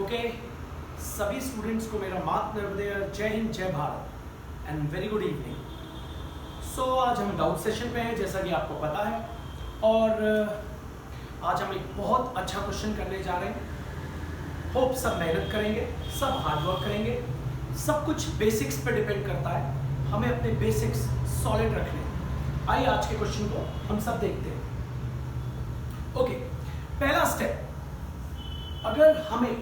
Okay सभी students को मेरा मात नर्मदे जय हिंद जय Bharat and very good evening. So आज हम डाउट सेशन पे हैं जैसा कि आपको पता है, और आज हम एक बहुत अच्छा क्वेश्चन करने जा रहे हैं। होप सब मेहनत करेंगे, सब हार्ड वर्क करेंगे, सब कुछ बेसिक्स पे डिपेंड करता है, हमें अपने बेसिक्स सॉलिड रखने हैं। आइए आज के क्वेश्चन को हम सब देखते हैं। ओके, पहला स्टेप, अगर हमें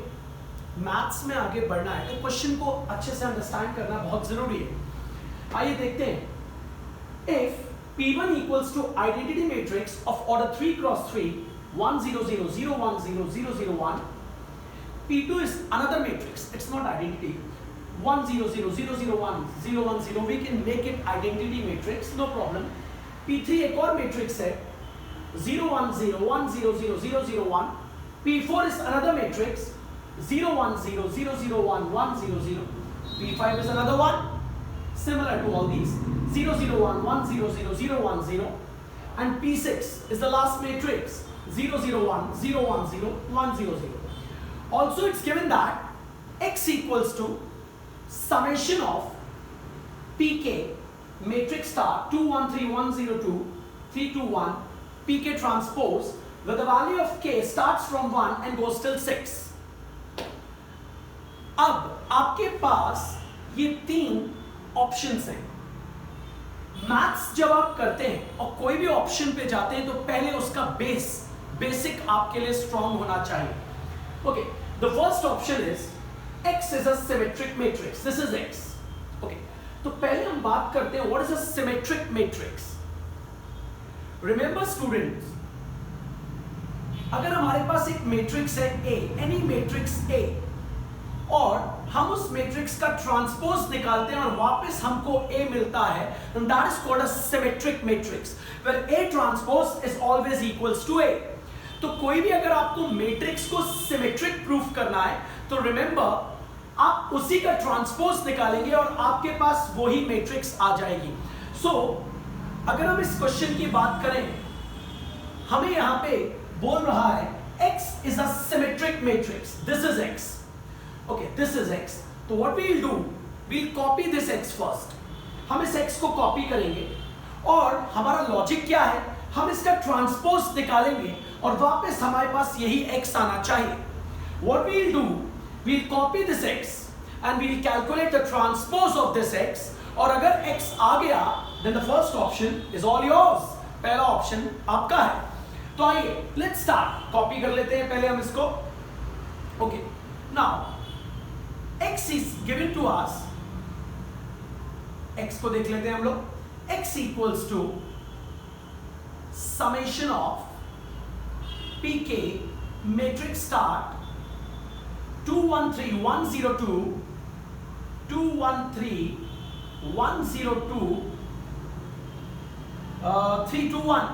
मैथ्स में आगे बढ़ना है तो क्वेश्चन को अच्छे से अंडरस्टैंड करना बहुत जरूरी है। आइए देखते हैं। If P1 equals to identity matrix of order 3 cross 3 1 0 0 0 1 0 0 0 1, P2 is another matrix, it's not identity, 1 0 0 0 0 1 0 1 0, we can make it identity matrix, no problem. P3 एक और matrix है 0 1 0 1 0 0 0 0 1. P4 is another matrix 0 1 0 0 0 1 1 0 0. P5 is another one similar to all these 0 0 1 1 0 0 0 1 0, and P6 is the last matrix 0 0 1 0 1 0 1 0 0. Also it's given that x equals to summation of pk matrix star 2 1 3 1 0 2 3 2 1 pk transpose where the value of k starts from 1 and goes till 6. अब आपके पास ये तीन options हैं। Maths जब आप करते हैं और कोई भी ऑप्शन पे जाते हैं तो पहले उसका बेसिक आपके लिए स्ट्रांग होना चाहिए। Okay, the first option is x is a symmetric matrix, this is x। Okay, तो पहले हम बात करते हैं what is a symmetric matrix. Remember students, अगर हमारे पास एक मैट्रिक्स है A, एनी मैट्रिक्स A, और हम उस मैट्रिक्स का ट्रांसपोज निकालते हैं और वापस हमको A मिलता है, then that is called a symmetric matrix where A transpose is always equals to A. तो कोई भी अगर आपको मैट्रिक्स को सिमेट्रिक प्रूफ करना है तो रिमेंबर आप उसी का ट्रांसपोज निकालेंगे और आपके पास वही मैट्रिक्स आ जाएगी। सो अगर हम इस क्वेश्चन की बात करें, हमें यहां पे बोल रहा है x is a symmetric matrix, this is x. Okay, this is x. तो what we'll do, we'll copy this x first. हम इस x को कॉपी करेंगे और हमारा लॉजिक क्या है, हम इसका ट्रांसपोज निकालेंगे और वापस हमारे पास यही x आना चाहिए। What we'll do, we'll copy this x and we'll calculate the transpose of this x, और अगर x आ गया then the first option is all yours. पहला ऑप्शन आपका है। तो आइए लेट्स स्टार्ट, कॉपी कर लेते हैं पहले हम इसको। Okay, now x is given to us, x को देख लेते हैं हम लोग। x equals to summation of pk matrix start 2 1 3 1 0 2 2 1 3 1 0 2 3 2 1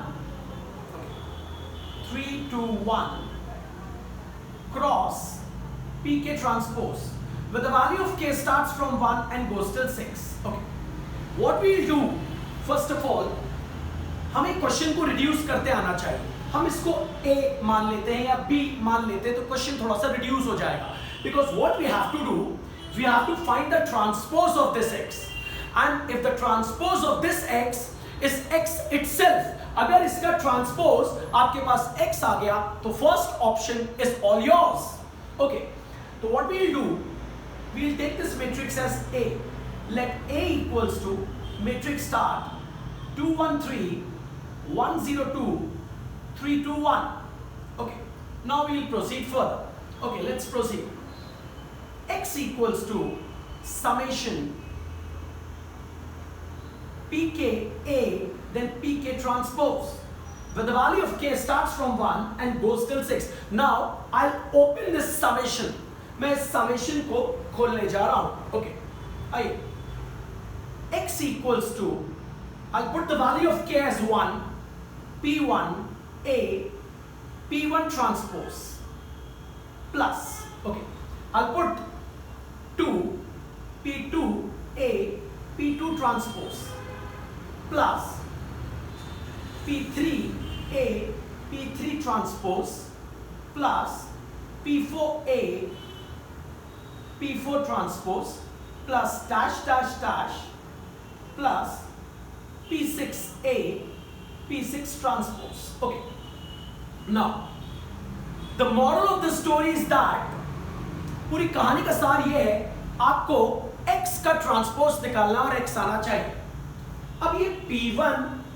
3 2 1 cross pk transpose where the value of k starts from 1 and goes till 6. Okay, what we'll do, first of all हमें question को reduce करते आना चाहिए। हम इसको a मान लेते हैं या b मान लेते हैं तो क्वेश्चन थोड़ा सा रिड्यूस हो जाएगा, because what we have to do, we have to find the transpose of this x, and if the transpose of this x is x itself, अगर इसका ट्रांसपोज आपके पास x आ गया तो first option is all yours. Okay, तो what we will do, we will take this matrix as A. Let A equals to matrix start 2 1 3 1 0 2 3 2 1. Okay, now we will proceed further. Okay, let's proceed. X equals to summation pk A then pk transpose where the value of k starts from 1 and goes till 6. Now I'll open this summation. मैं summation को खोलने जा रहा हूं। Okay, आइए, x equals to, I'll put the value of k as 1 p1 a p1 transpose plus, okay, I'll put 2 p2 a p2 transpose plus p3 a p3 transpose plus p4a P4 transpose plus dash dash dash plus P6A P6 transpose. Okay, now the moral of the story is that पूरी कहानी का सार ये है आपको x का transpose निकालना और x आना चाहिए। अब ये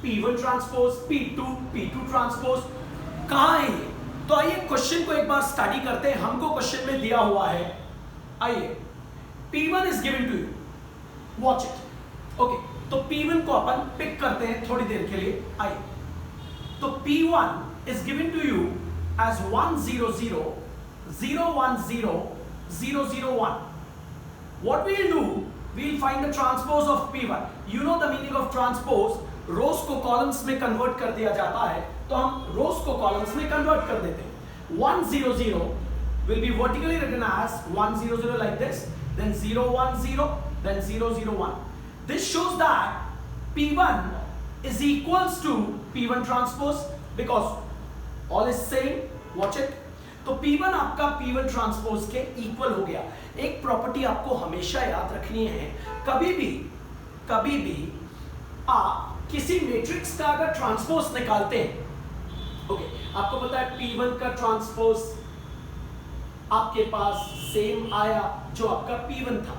P1 ट्रांसपोज, P2 ट्रांसपोज कहाँ है ये? तो आइए क्वेश्चन को एक बार स्टडी करते हैं। हमको क्वेश्चन में दिया हुआ है, आइए P1 is given to you, watch it. Okay, तो P1 को अपन पिक करते हैं थोड़ी देर के लिए। आइए, तो P1 is given to you as 1 0 0 0 1 0 0 0 1. What we'll do, we'll find the transpose of P1. You know the meaning of transpose. रोज को कॉलम्स में कन्वर्ट कर दिया जाता है, तो हम रोज को कॉलम्स में कन्वर्ट कर देते हैं। 1 0 0 will be vertically written as 1 0 0 like this, then 0 1 0, then 0 0 1. This shows that P1 is equals to P1 transpose because all is same. Watch it. तो P1 आपका P1 ट्रांसपोज के इक्वल हो गया। एक प्रॉपर्टी आपको हमेशा याद रखनी है, कभी भी आप किसी मैट्रिक्स का अगर ट्रांसपोज निकालते हैं, ओके, आपको पता है P1 का ट्रांसपोज आपके पास सेम आया जो आपका P1 था,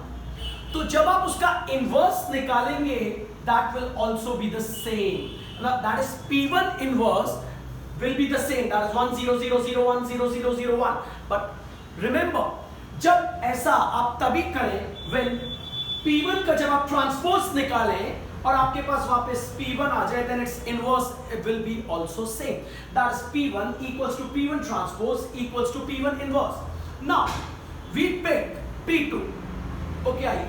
तो जब आप उसका इनवर्स निकालेंगे that will also be the same. Now that is P1 inverse will be the same, that is 1 0 0 0 1 0 0 0 1. But remember, जब ऐसा आप तभी करें when P1 का जब आप ट्रांसपोज निकालें और आपके पास वापस P1 आ जाए, then its inverse it will be also same, that is P1 equals to P1 transpose equals to P1 inverse. Now we pick P2. okay, आइए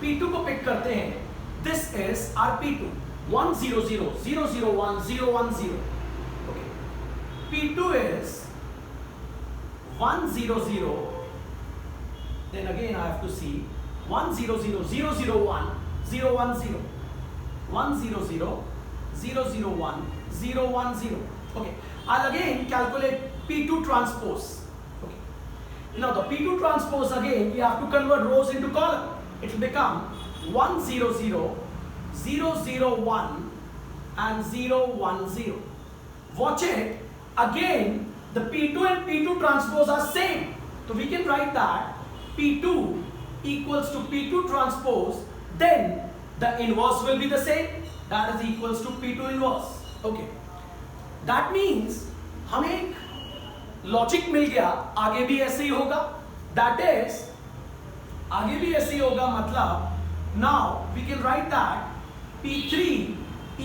P2 को पिक करते हैं। this is our P2, 1 0 0 0 0 1 0 1 0. P2 is 1 0 0, then again I have to see 1 0 0 0 0 1 0 1 0, 1 0 0 0 0 1 0 1 0. Okay, I'll again calculate P2 transpose. Okay, now the P2 transpose, again we have to convert rows into column. It will become 1 0 0 0 0 1 and 0 1 0. Watch it. Again, the P2 and P2 transpose are same. So we can write that P2 equals to P2 transpose, then the inverse will be the same. That is equals to P2 inverse. Okay. That means हमें एक logic मिल गया, आगे भी ऐसे ही होगा। That is, आगे भी ऐसे ही होगा, मतलब now we can write that P3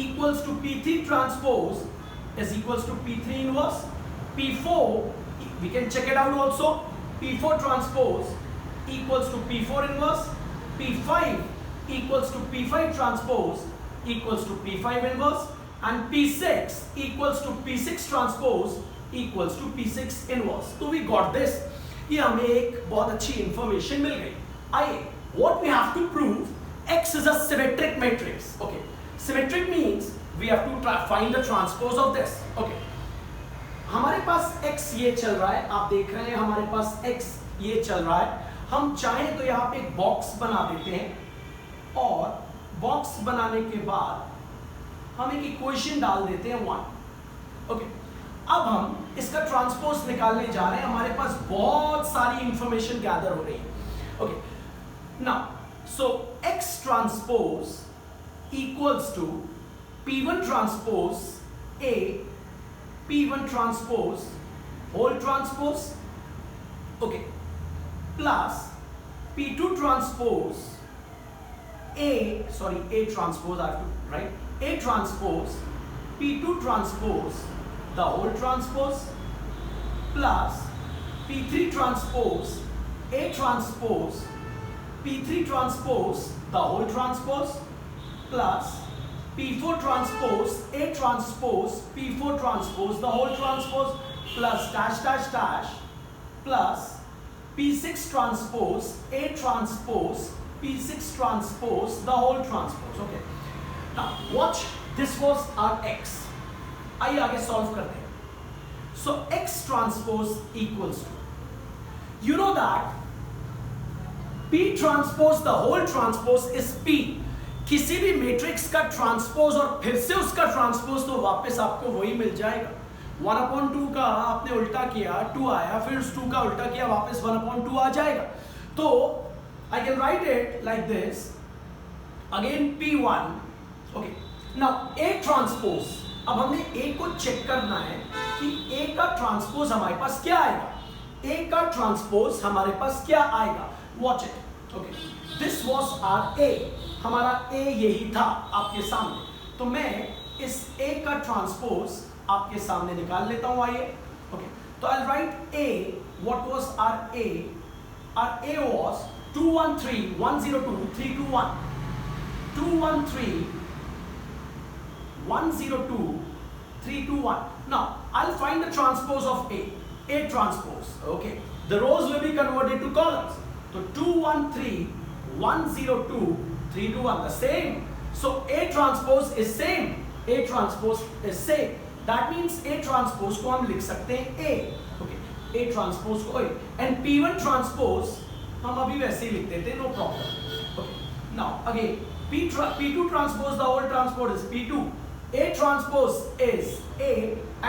equals to P3 transpose is equals to P3 inverse. P4, we can check it out also. P4 transpose equals to P4 inverse. P5 equals to P5 transpose equals to P5 inverse. And P6 equals to P6 transpose equals to P6 inverse. So we got this. ये हमें एक बहुत अच्छी information मिल गई। आइए, what we have to prove, X is a symmetric matrix. Okay, symmetric means we have to find the transpose of this. Okay, हमारे पास x ये चल रहा है, आप देख रहे हैं हमारे पास x ये चल रहा है। हम चाहें तो यहाँ पे एक बॉक्स बना देते हैं और बॉक्स बनाने के बाद हम एक इक्वेशन डाल देते हैं 1. ओके, अब हम इसका ट्रांसपोज निकालने जा रहे हैं। हमारे पास बहुत सारी इंफॉर्मेशन गैदर हो रही है। Okay, now so x transpose equals to P1 transpose A, P1 transpose whole transpose, okay, plus P2 transpose A transpose, I have to write A transpose P2 transpose the whole transpose, plus P3 transpose A transpose P3 transpose the whole transpose, plus P4 transpose A transpose P4 transpose the whole transpose, plus dash dash dash, plus P6 transpose A transpose P6 transpose the whole transpose. Okay, now watch, this was our x. आइए आगे solve करते हैं। So x transpose equals to, you know that P transpose the whole transpose is P। किसी भी matrix का transpose और फिर से उसका ट्रांसपोज तो वापस आपको वही मिल जाएगा। 1/2 का आपने उल्टा किया 2 आया, फिर उस 2 का उल्टा किया वापस 1/2 आ जाएगा। तो I can write it like this again P1। Okay, now A transpose, अब हमें A को चेक करना है कि A का ट्रांसपोज हमारे पास क्या आएगा। A का ट्रांसपोज हमारे पास क्या आएगा, watch it. Okay, this was our A, हमारा A यही था आपके सामने। तो मैं इस A का ट्रांसपोज आपके सामने निकाल लेता हूं, आइए। ओके, तो I write A, what was our A? Our A was 213 102 321 213 102 321. Now I'll find the transpose of A. A transpose. Okay. The rows will be converted to columns. So 213 102 321. The same. So A transpose is same. A transpose is same. That means A transpose को हम लिख सकते हैं A. Okay. A transpose को A. And P1 transpose हम अभी वैसे ही लिख देते हैं, no problem. Okay. Now again P2 transpose, the whole transpose is P2. A transpose is A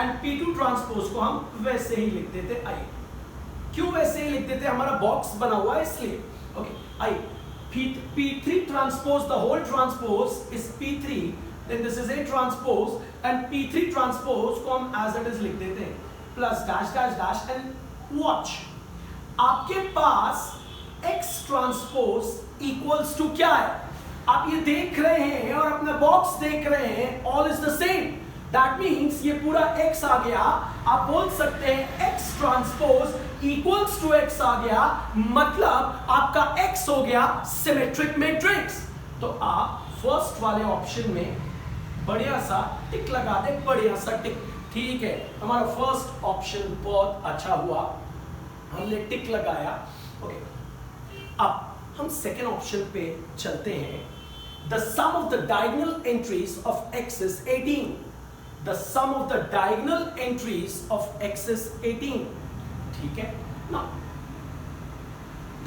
and P2 transpose को हम वैसे ही लिख देते आइए। क्यों वैसे ही लिख देते, हमारा बॉक्स बना हुआ है इसलिए। ओके, आइए। P3 transpose, the whole transpose is P3, then this is A transpose and P3 transpose को हम as it is लिख देते हैं plus dash dash dash and watch, आपके पास X transpose equals to क्या है? आप ये देख रहे हैं और अपना बॉक्स देख रहे हैं, all is the same. That means ये पूरा x आ गया, आप बोल सकते हैं x transpose equals to x आ गया, मतलब आपका x हो गया सिमेट्रिक मैट्रिक्स। तो आप फर्स्ट वाले ऑप्शन में बढ़िया सा टिक लगा दे, बढ़िया सा टिक। ठीक है, हमारा फर्स्ट ऑप्शन बहुत अच्छा हुआ, हमने टिक लगाया। ओके, अब हम सेकेंड ऑप्शन पे चलते हैं। The sum of the diagonal entries of x is 18. The sum of the diagonal entries of x is 18. ठीक है? Now,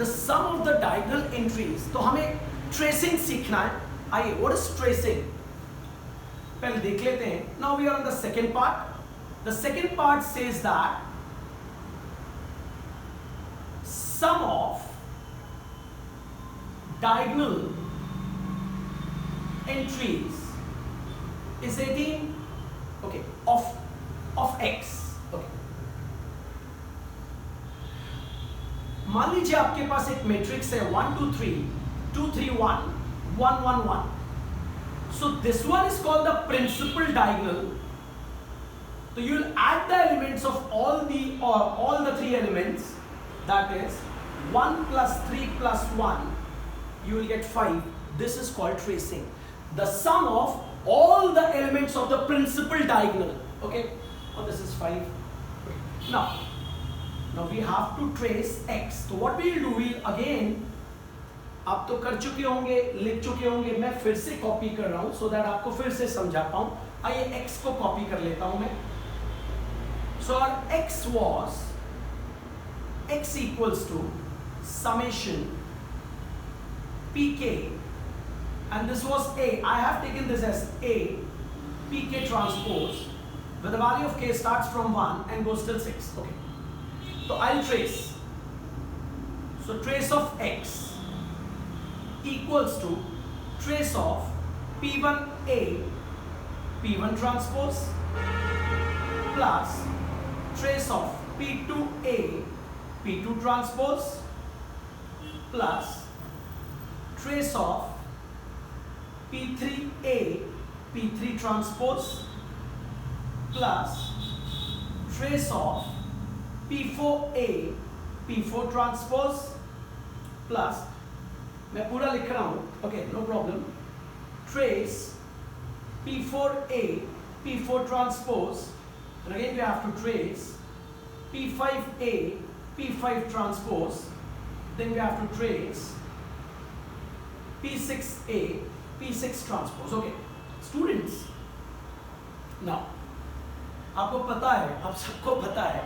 the sum of the diagonal entries, तो हमें tracing सीखना है। आइए, what is tracing? पहले देख लेते हैं। Now we are on the second part. The second part says that sum of diagonal entries is 18, okay, of x. Okay, मान लीजिए आपके पास एक मैट्रिक्स है 1 2 3 2 3 1 1 1 1. So this one is called the principal diagonal. So you will add the elements of all the three elements, that is 1 plus 3 plus 1, you will get 5. This is called tracing. The sum of all the elements of the principal diagonal. Okay, oh, this is 5. Now we have to trace x. So what we will do, we'll again, आप तो कर चुके होंगे, लिख चुके होंगे, मैं फिर से कॉपी कर रहा हूं so that आपको फिर से समझा पाऊं। आइए x को कॉपी कर लेता हूं मैं। So our x was x equals to summation pk, and this was a. I have taken this as a pk transpose where the value of k starts from 1 and goes till 6. Okay, so I'll trace. So trace of x equals to trace of p1a p1 transpose plus trace of p2a p2 transpose plus trace of P3A P3 transpose plus trace of P4A P4 transpose plus, मैं पूरा लिख रहा हूं, okay, no problem, trace P4A P4 transpose, and again we have to trace P5A P5 transpose, then we have to trace P6A P6 transpose. Okay, students, now आपको पता है, आप सबको पता है,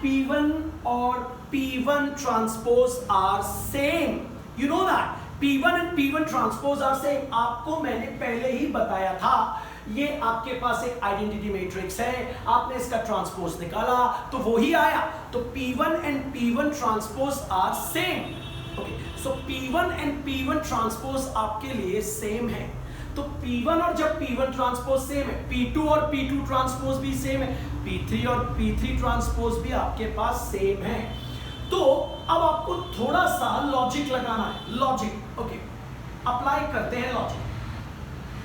P1 और P1 transpose are same. You know that P1 and P1 transpose are same. आपको मैंने पहले ही बताया था, ये आपके पास एक आइडेंटिटी मैट्रिक्स है, आपने इसका ट्रांसपोज निकाला तो वो ही आया। तो P1 and P1 transpose are same. Okay, so P1 and P1 transpose आपके लिए सेम है। तो P1 और जब P1 ट्रांसपोज सेम है, P2 और P2 ट्रांसपोज भी सेम है, P3 और P3 ट्रांसपोज भी आपके पास सेम है। तो अब आपको थोड़ा सा लॉजिक लगाना है। लॉजिक, ओके, अप्लाई करते हैं logic.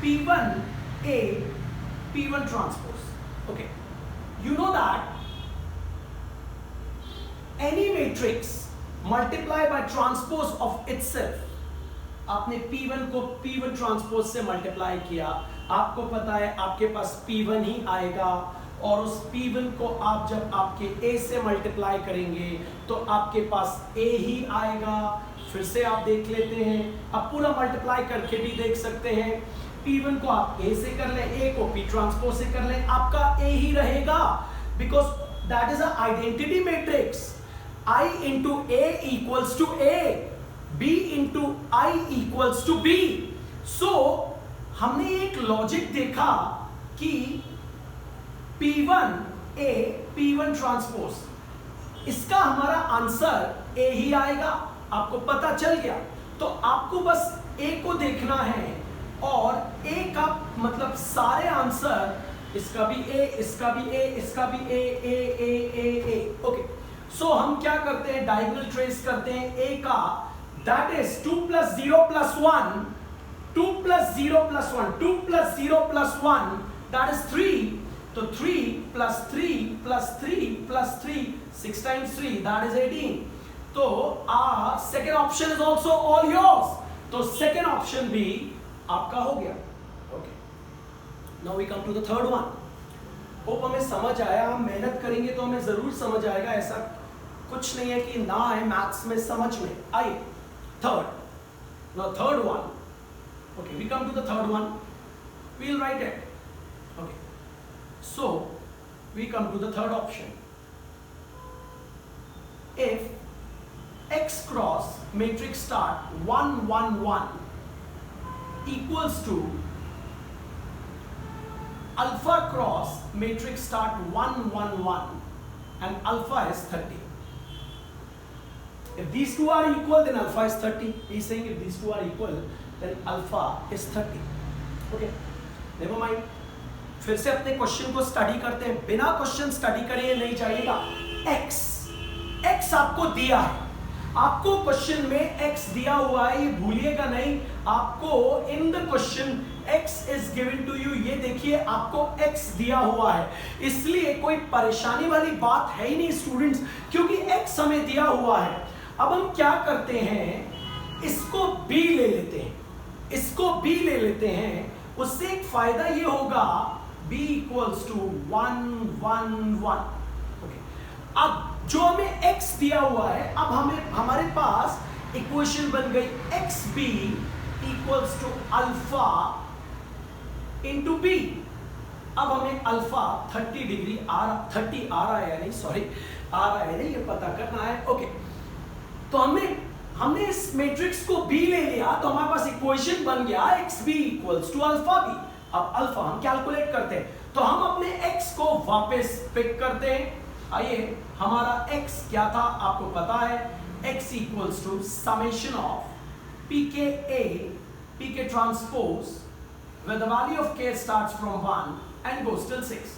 P1 A P1 transpose, okay, you know that any matrix multiply by transpose of itself. आपने P1 को P1 ट्रांसपोज से मल्टीप्लाई किया, आपको पता है आपके पास P1 ही आएगा, और उस P1 को आप जब आपके A से मल्टीप्लाई करेंगे तो आपके पास A ही आएगा। फिर से आप देख लेते हैं, आप पूरा मल्टीप्लाई करके भी देख सकते हैं। P1 को आप A से कर लें, A को P ट्रांसपोज से कर लें, आपका A ही रहेगा, because that is a identity matrix. I into A equals to A, B into I equals to B। So हमने एक लॉजिक देखा कि P1 A P1 ट्रांसपोज, इसका हमारा आंसर A ही आएगा, आपको पता चल गया। तो आपको बस A को देखना है, और A का मतलब सारे आंसर, इसका भी A, इसका भी A, इसका भी A, A, A, A, A, okay. So हम क्या करते हैं, डायगोनल ट्रेस करते हैं A का, दैट इज 2 + 0 + 1, 2 + 0 + 1, 2 + 0 + 1, दैट इज 3। तो 3 + 3 + 3 + 3, 6 × 3, that is 18। तो second option is also all yours। तो second option भी आपका हो गया। Okay, now we come to the third one। Hope हमें समझ आया, हम मेहनत करेंगे तो हमें जरूर समझ आएगा, ऐसा कुछ नहीं है कि ना आए मैथ्स में समझ में। आइए third, now third one। Okay, we come to the third one, we'll write it। Okay, so we come to the third option। If X cross matrix start 1 1 1 equals to alpha cross matrix start 1 1 1 and alpha is 30। If these two are equal, then alpha is 30। He's saying if these two are equal, then alpha is 30। Okay, never mind। फिर से अपने question को study करते हैं, बिना question study करे नहीं जाइएगा। x आपको दिया है, आपको क्वेश्चन में x दिया हुआ है, ये भूलिएगा नहीं। आपको in the question x is given to you, ये देखिए आपको x दिया हुआ है, इसलिए कोई परेशानी वाली बात है ही नहीं स्टूडेंट्स, क्योंकि x हमें दिया हुआ है। अब हम क्या करते हैं, इसको b ले लेते हैं, इसको b ले लेते हैं। उससे एक फायदा ये होगा, b equals to 1 1 1। ओके, अब जो हमें x दिया हुआ है, अब हमारे पास इक्वेशन बन गई xb equals to alpha into b। अब हमें अल्फा 30 डिग्री आ रहा है या नहीं, सॉरी आ रहा है नहीं, ये पता करना है। ओके, तो हमने इस मैट्रिक्स को b ले लिया, तो हमारे पास इक्वेशन बन गया xb equals to alpha b। अब अल्फा हम कैलकुलेट करते हैं, तो हम अपने x को वापस पिक करते हैं। आइए, हमारा x क्या था आपको पता है, x equals to summation of pk a pk transpose where the value of k starts from 1 and goes till 6।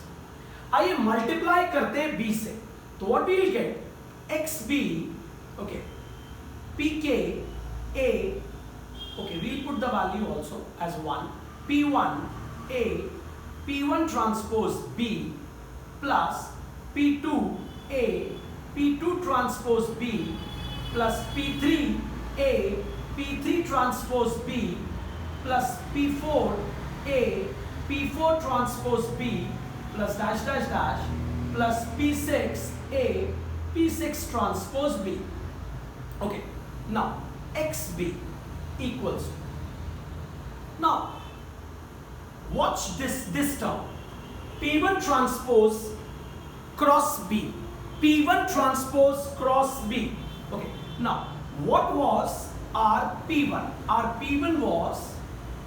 आइए मल्टीप्लाई करते हैं b से, तो what we will get, xb, okay, pk a, okay, we'll put the value also as 1, p1 a p1 transpose b plus p2 a p2 transpose b plus p3 a p3 transpose b plus p4 a p4 transpose b plus dash dash dash plus p6 a p6 transpose b। okay, now xb equals, now watch this term, p1 transpose cross b, p1 transpose cross b। okay, now what was our P1. Our P1 was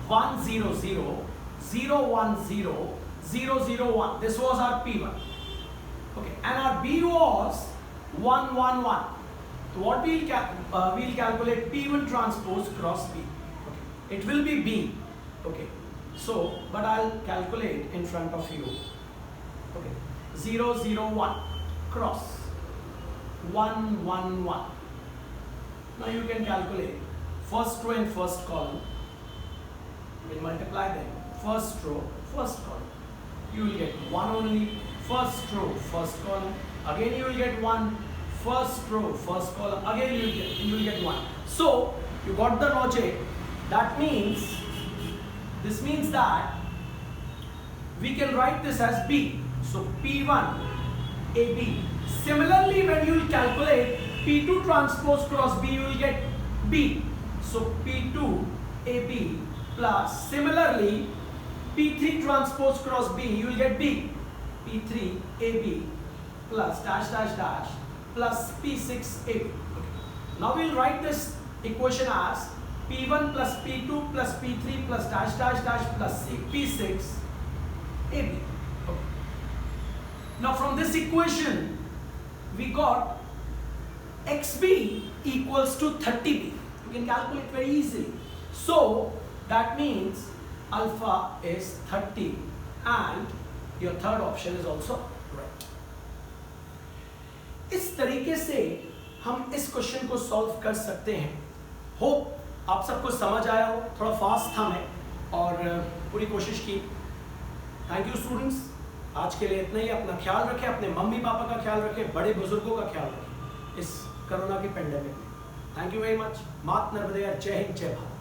1 0 0 0 1 0 0 0 1. This was our P1. Okay, and our B was 1 1 1. So what we'll calculate P1 transpose cross B. Okay, it will be B. Okay, so but I'll calculate in front of you. Okay, 0 0 1 cross 1 1 1. Now you can calculate first row and first column. We'll multiply them. First row, first column. You will get 1 only. First row, first column. Again you will get 1. First row, first column. Again you will get 1. So you got the logic. That means, this means that we can write this as B. So P1 AB. Similarly, when you will calculate P2 transpose cross B, you will get B. So P2 AB plus, similarly, P3 transpose cross B, you will get B. P3 AB plus dash dash dash plus P6 AB. Okay. Now we will write this equation as P1 plus P2 plus P3 plus dash dash dash plus P6 AB. Okay. Now from this equation, we got XB equals to 30B. You can calculate very easily. So that means alpha is 30 and your third option is also right. इस तरीके से हम इस question को solve कर सकते हैं. Hope आप सबको समझ आया हो. थोड़ा फास्ट था मैं और पूरी कोशिश की. Thank you students. आज के लिए इतना ही. अपना ख्याल रखें, अपने मम्मी पापा का ख्याल रखें, बड़े बुजुर्गों का ख्याल रखें इस कोरोना की पेंडेमिक में. Thank you very much. मात नर्मदे. जय हिंद, जय भारत.